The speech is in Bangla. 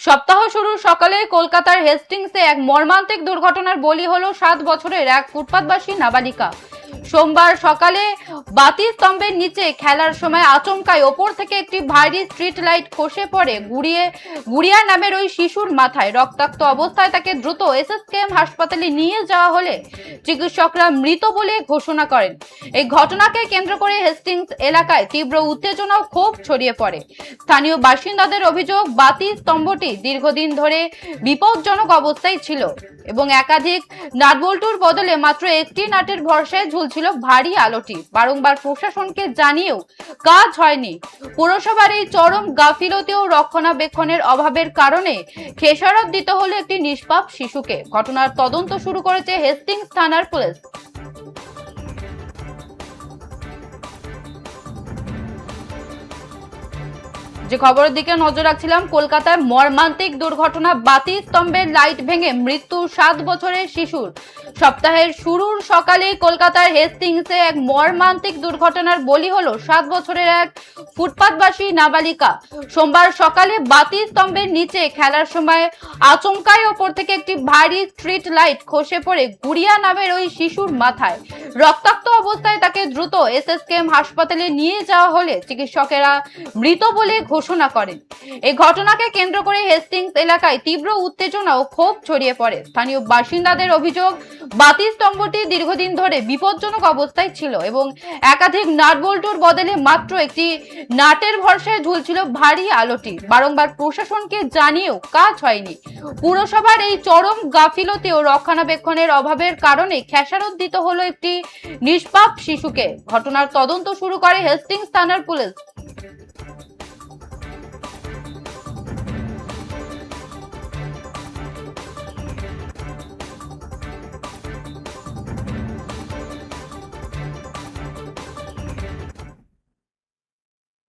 সপ্তাহ শুরুর সকালে কলকাতার হেস্টিংসে এক মর্মান্তিক দুর্ঘটনার বলি হলো 7 বছরের এক ফুটপাতবাসী নাবালিকা। সোমবার সকালে বাতি স্তম্ভের নিচে খেলার সময় আচমকায় ওপর থেকে একটি ভারী স্ট্রিট লাইট খসে পড়ে গুড়িয়া নামের ওই শিশুর মাথায়। রক্তাক্ত অবস্থায় তাকে দ্রুত এসএসকেএম হাসপাতালে নিয়ে যাওয়া হলে চিকিৎসকরা মৃত বলে ঘোষণা করেন। এই ঘটনাকে কেন্দ্র করে হেস্টিংস এলাকায় তীব্র উত্তেজনা ও ক্ষোভ ছড়িয়ে পড়ে। স্থানীয় বাসিন্দাদের অভিযোগ, বাতি স্তম্ভটি দীর্ঘদিন ধরে বিপজ্জনক অবস্থায় ছিল এবং একাধিক নাটবল্টুর বদলে মাত্র একটি নাটের ভরসায় ঝুলছিল ভারী আলোটি। বারংবার প্রশাসনকে জানিয়েও কাজ হয়নি। পুরসভার এই চরম গাফিলতি ও রক্ষণাবেক্ষণের অভাবের কারণে খেসারত দিতে হলো একটি নিষ্পাপ শিশুকে। ঘটনার তদন্ত শুরু করেছে হেস্টিংস থানার পুলিশ। যে খবরের দিকে নজর রাখছিলাম, কলকাতায় মর্মান্তিক দুর্ঘটনা, বাতি স্তম্ভের লাইট ভেঙে মৃত্যু 7 বছরের শিশুর। সপ্তাহের শুরুর সকালে কলকাতার হেস্টিংসে এক মর্মান্তিক দুর্ঘটনার বলি হলো 7 বছরের এক ফুটপাতবাসী নাবালিকা। সোমবার সকালে বাতি স্তম্ভের নিচে খেলার সময় আচমকায় ওপর থেকে একটি ভারী স্ট্রিট লাইট খসে পড়ে গুড়িয়া নামের ওই শিশুর মাথায়। রক্তাক্ত অবস্থায় তাকে দ্রুত এসএসকেএম হাসপাতালে নিয়ে যাওয়া হলে চিকিৎসকেরা মৃত বলে ঘোষণা করেন। এই ঘটনাকে কেন্দ্র করে হেস্টিংস এলাকায় তীব্র উত্তেজনা ও ক্ষোভ ছড়িয়ে পড়ে। স্থানীয় বাসিন্দাদের অভিযোগ, বাতি স্তম্ভটি দীর্ঘদিন ধরে বিপজ্জনক অবস্থায় ছিল এবং একাধিক নাটবল্টুর বদলে মাত্র একটি নাটের ভরসায় ঝুলছিল ভারী আলোটি। বারংবার প্রশাসনকে জানিয়েও কাজ হয়নি। পুরসভার এই চরম গাফিলতি ও রক্ষণাবেক্ষণের অভাবের কারণে খেসারত দিতে হলো একটি নিষ্পাপ শিশুকে। ঘটনার তদন্ত শুরু করে হেস্টিংস থানার পুলিশ।